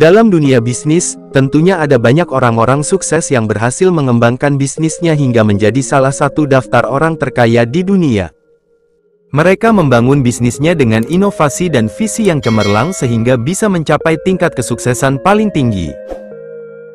Dalam dunia bisnis, tentunya ada banyak orang-orang sukses yang berhasil mengembangkan bisnisnya hingga menjadi salah satu daftar orang terkaya di dunia. Mereka membangun bisnisnya dengan inovasi dan visi yang cemerlang sehingga bisa mencapai tingkat kesuksesan paling tinggi.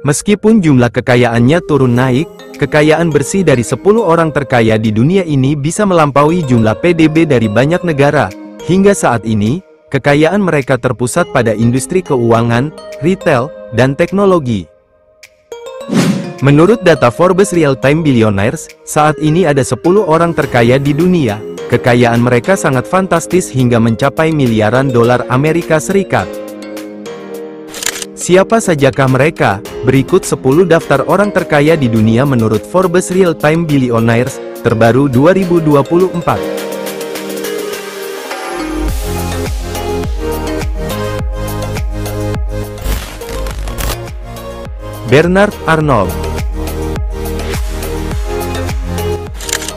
Meskipun jumlah kekayaannya turun naik, kekayaan bersih dari 10 orang terkaya di dunia ini bisa melampaui jumlah PDB dari banyak negara. Hingga saat ini, kekayaan mereka terpusat pada industri keuangan, retail, dan teknologi. Menurut data Forbes Real-Time Billionaires, saat ini ada 10 orang terkaya di dunia. Kekayaan mereka sangat fantastis hingga mencapai miliaran dolar Amerika Serikat. Siapa sajakah mereka? Berikut 10 daftar orang terkaya di dunia menurut Forbes Real-Time Billionaires, terbaru 2024. Bernard Arnault.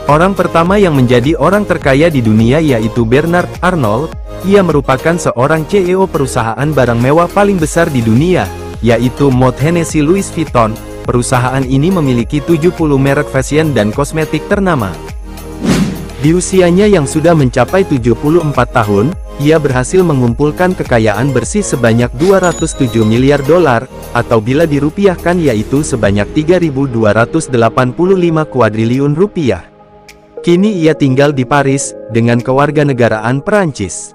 Orang pertama yang menjadi orang terkaya di dunia yaitu Bernard Arnault. Ia merupakan seorang CEO perusahaan barang mewah paling besar di dunia, yaitu Moët Hennessy Louis Vuitton. Perusahaan ini memiliki 70 merek fashion dan kosmetik ternama. Di usianya yang sudah mencapai 74 tahun, ia berhasil mengumpulkan kekayaan bersih sebanyak 207 miliar dolar, atau bila dirupiahkan yaitu sebanyak 3.285 kuadriliun rupiah. Kini ia tinggal di Paris, dengan kewarganegaraan Perancis.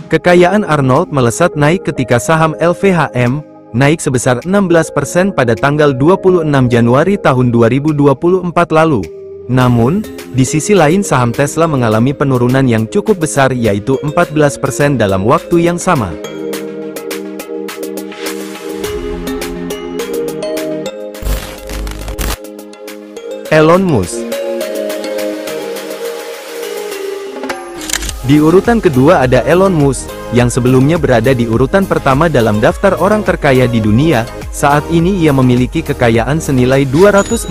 Kekayaan Arnault melesat naik ketika saham LVMH naik sebesar 16% pada tanggal 26 Januari tahun 2024 lalu. Namun, di sisi lain saham Tesla mengalami penurunan yang cukup besar yaitu 14% dalam waktu yang sama. Elon Musk. Di urutan kedua ada Elon Musk, yang sebelumnya berada di urutan pertama dalam daftar orang terkaya di dunia. Saat ini ia memiliki kekayaan senilai 204,7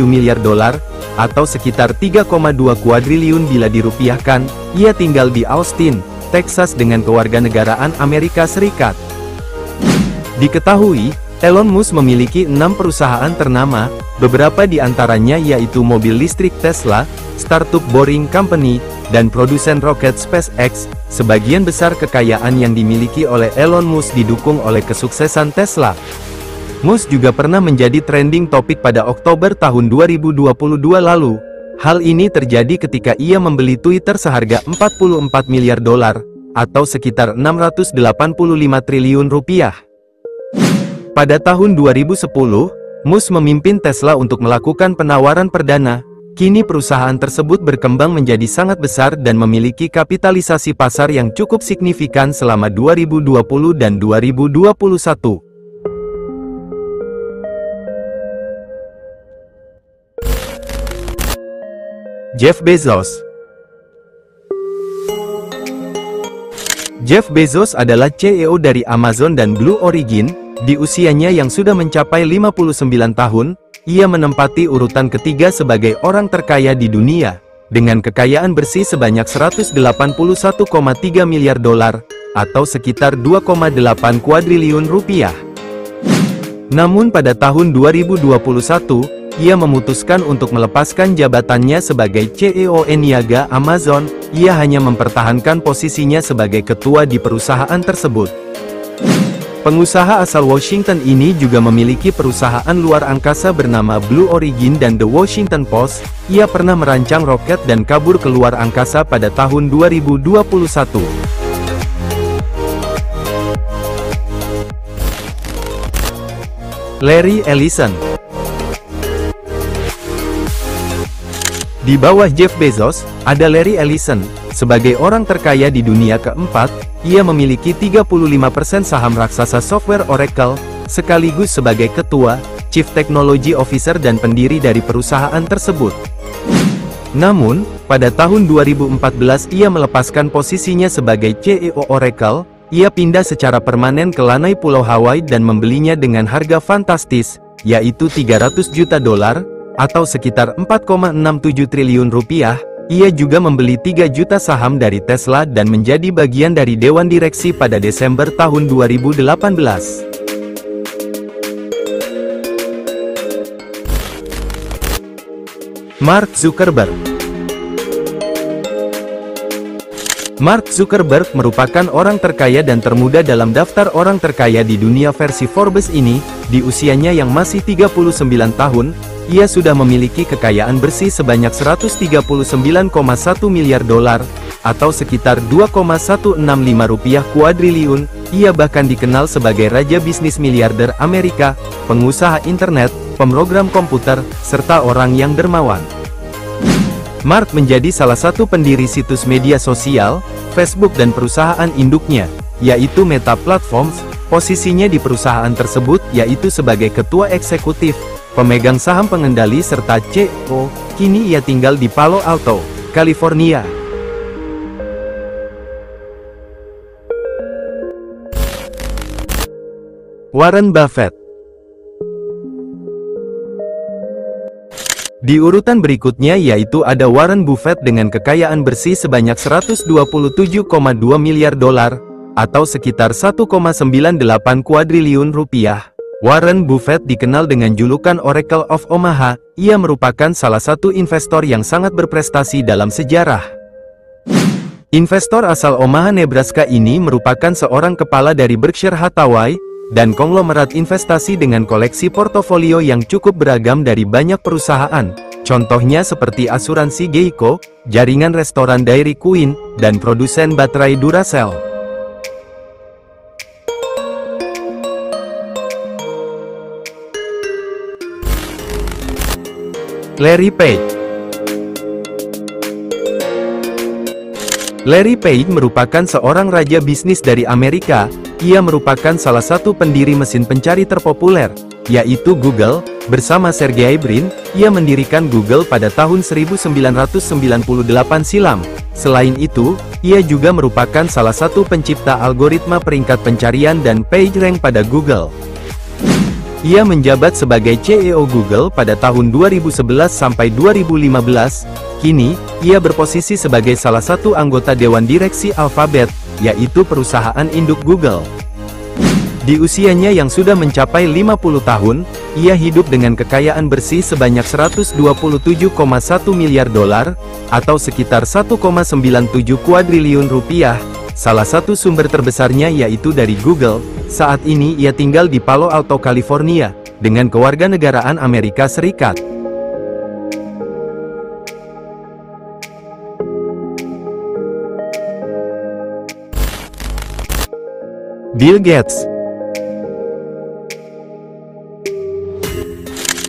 miliar dolar, atau sekitar 3,2 kuadriliun bila dirupiahkan. Ia tinggal di Austin, Texas dengan kewarganegaraan Amerika Serikat. Diketahui, Elon Musk memiliki 6 perusahaan ternama, beberapa di antaranya yaitu mobil listrik Tesla, startup Boring Company, dan produsen roket SpaceX. Sebagian besar kekayaan yang dimiliki oleh Elon Musk didukung oleh kesuksesan Tesla. Musk juga pernah menjadi trending topik pada Oktober tahun 2022 lalu. Hal ini terjadi ketika ia membeli Twitter seharga 44 miliar dolar, atau sekitar 685 triliun rupiah. Pada tahun 2010, Musk memimpin Tesla untuk melakukan penawaran perdana. Kini perusahaan tersebut berkembang menjadi sangat besar dan memiliki kapitalisasi pasar yang cukup signifikan selama 2020 dan 2021. Jeff Bezos. Jeff Bezos adalah CEO dari Amazon dan Blue Origin. Di usianya yang sudah mencapai 59 tahun, ia menempati urutan ketiga sebagai orang terkaya di dunia, dengan kekayaan bersih sebanyak 181,3 miliar dolar, atau sekitar 2,8 kuadriliun rupiah. Namun pada tahun 2021, ia memutuskan untuk melepaskan jabatannya sebagai CEO Niaga Amazon. Ia hanya mempertahankan posisinya sebagai ketua di perusahaan tersebut. Pengusaha asal Washington ini juga memiliki perusahaan luar angkasa bernama Blue Origin dan The Washington Post. Ia pernah merancang roket dan kabur ke luar angkasa pada tahun 2021. Larry Ellison. Di bawah Jeff Bezos, ada Larry Ellison. Sebagai orang terkaya di dunia keempat, ia memiliki 35% saham raksasa software Oracle, sekaligus sebagai ketua, Chief Technology Officer dan pendiri dari perusahaan tersebut. Namun, pada tahun 2014 ia melepaskan posisinya sebagai CEO Oracle. Ia pindah secara permanen ke Lanai Pulau Hawaii dan membelinya dengan harga fantastis, yaitu 300 juta dolar, atau sekitar 4,67 triliun rupiah. Ia juga membeli 3 juta saham dari Tesla dan menjadi bagian dari Dewan Direksi pada Desember tahun 2018. Mark Zuckerberg. Mark Zuckerberg merupakan orang terkaya dan termuda dalam daftar orang terkaya di dunia versi Forbes ini. Di usianya yang masih 39 tahun, ia sudah memiliki kekayaan bersih sebanyak 139,1 miliar dolar, atau sekitar 2,165 rupiah kuadriliun. Ia bahkan dikenal sebagai raja bisnis miliarder Amerika, pengusaha internet, pemrogram komputer, serta orang yang dermawan. Mark menjadi salah satu pendiri situs media sosial, Facebook dan perusahaan induknya, yaitu Meta Platforms. Posisinya di perusahaan tersebut yaitu sebagai ketua eksekutif, pemegang saham pengendali serta CEO. Kini ia tinggal di Palo Alto, California. Warren Buffett. Di urutan berikutnya yaitu ada Warren Buffett dengan kekayaan bersih sebanyak 127,2 miliar dolar, atau sekitar 1,98 kuadriliun rupiah. Warren Buffett dikenal dengan julukan Oracle of Omaha. Ia merupakan salah satu investor yang sangat berprestasi dalam sejarah. Investor asal Omaha, Nebraska ini merupakan seorang kepala dari Berkshire Hathaway, dan konglomerat investasi dengan koleksi portofolio yang cukup beragam dari banyak perusahaan. Contohnya seperti asuransi Geico, jaringan restoran Dairy Queen, dan produsen baterai Duracell. Larry Page. Larry Page merupakan seorang raja bisnis dari Amerika. Ia merupakan salah satu pendiri mesin pencari terpopuler, yaitu Google. Bersama Sergey Brin, ia mendirikan Google pada tahun 1998 silam. Selain itu, ia juga merupakan salah satu pencipta algoritma peringkat pencarian dan PageRank pada Google. Ia menjabat sebagai CEO Google pada tahun 2011 sampai 2015. Kini, ia berposisi sebagai salah satu anggota Dewan Direksi Alphabet, yaitu perusahaan induk Google. Di usianya yang sudah mencapai 50 tahun, ia hidup dengan kekayaan bersih sebanyak 127,1 miliar dolar, atau sekitar 1,97 kuadriliun rupiah. Salah satu sumber terbesarnya yaitu dari Google. Saat ini ia tinggal di Palo Alto, California, dengan kewarganegaraan Amerika Serikat. Bill Gates.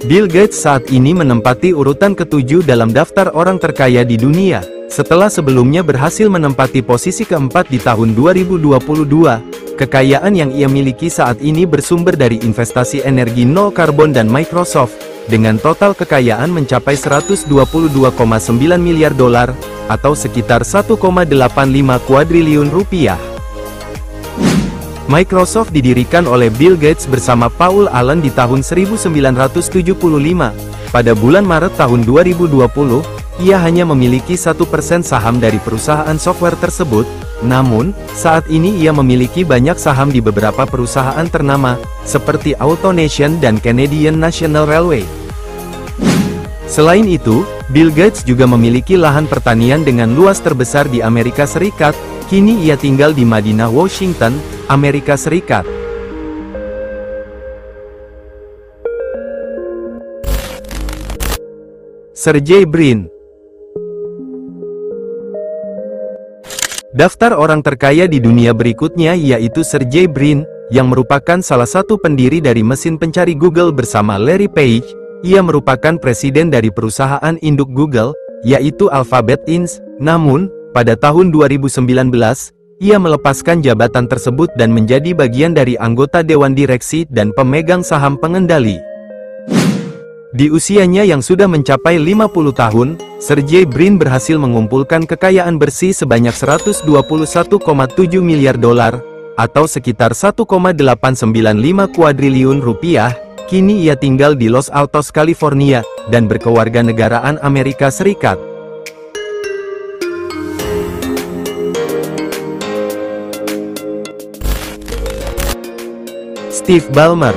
Bill Gates saat ini menempati urutan ke-7 dalam daftar orang terkaya di dunia, setelah sebelumnya berhasil menempati posisi keempat di tahun 2022. Kekayaan yang ia miliki saat ini bersumber dari investasi energi nol karbon dan Microsoft, dengan total kekayaan mencapai 122,9 miliar dolar, atau sekitar 1,85 kuadriliun rupiah. Microsoft didirikan oleh Bill Gates bersama Paul Allen di tahun 1975. Pada bulan Maret tahun 2020, ia hanya memiliki 1% saham dari perusahaan software tersebut. Namun, saat ini ia memiliki banyak saham di beberapa perusahaan ternama, seperti AutoNation dan Canadian National Railway. Selain itu, Bill Gates juga memiliki lahan pertanian dengan luas terbesar di Amerika Serikat. Kini ia tinggal di Madinah, Washington, Amerika Serikat. Sergey Brin. Daftar orang terkaya di dunia berikutnya yaitu Sergey Brin, yang merupakan salah satu pendiri dari mesin pencari Google bersama Larry Page. Ia merupakan presiden dari perusahaan induk Google, yaitu Alphabet Inc. Namun, pada tahun 2019, ia melepaskan jabatan tersebut dan menjadi bagian dari anggota Dewan Direksi dan pemegang saham pengendali. Di usianya yang sudah mencapai 50 tahun, Sergey Brin berhasil mengumpulkan kekayaan bersih sebanyak 121,7 miliar dolar, atau sekitar 1,895 kuadriliun rupiah. Kini ia tinggal di Los Altos, California, dan berkewarganegaraan Amerika Serikat. Steve Ballmer.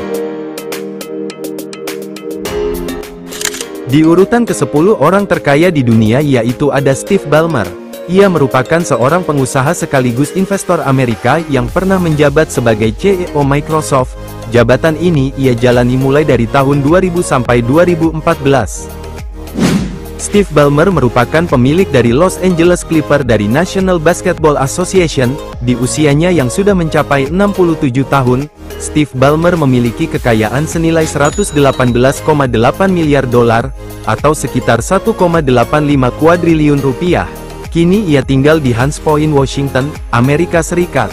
Di urutan ke-10 orang terkaya di dunia yaitu ada Steve Ballmer. Ia merupakan seorang pengusaha sekaligus investor Amerika yang pernah menjabat sebagai CEO Microsoft. Jabatan ini ia jalani mulai dari tahun 2000 sampai 2014. Steve Ballmer merupakan pemilik dari Los Angeles Clippers dari National Basketball Association. Di usianya yang sudah mencapai 67 tahun, Steve Ballmer memiliki kekayaan senilai 118,8 miliar dolar, atau sekitar 1,85 kuadriliun rupiah. Kini ia tinggal di Hunts Point, Washington, Amerika Serikat.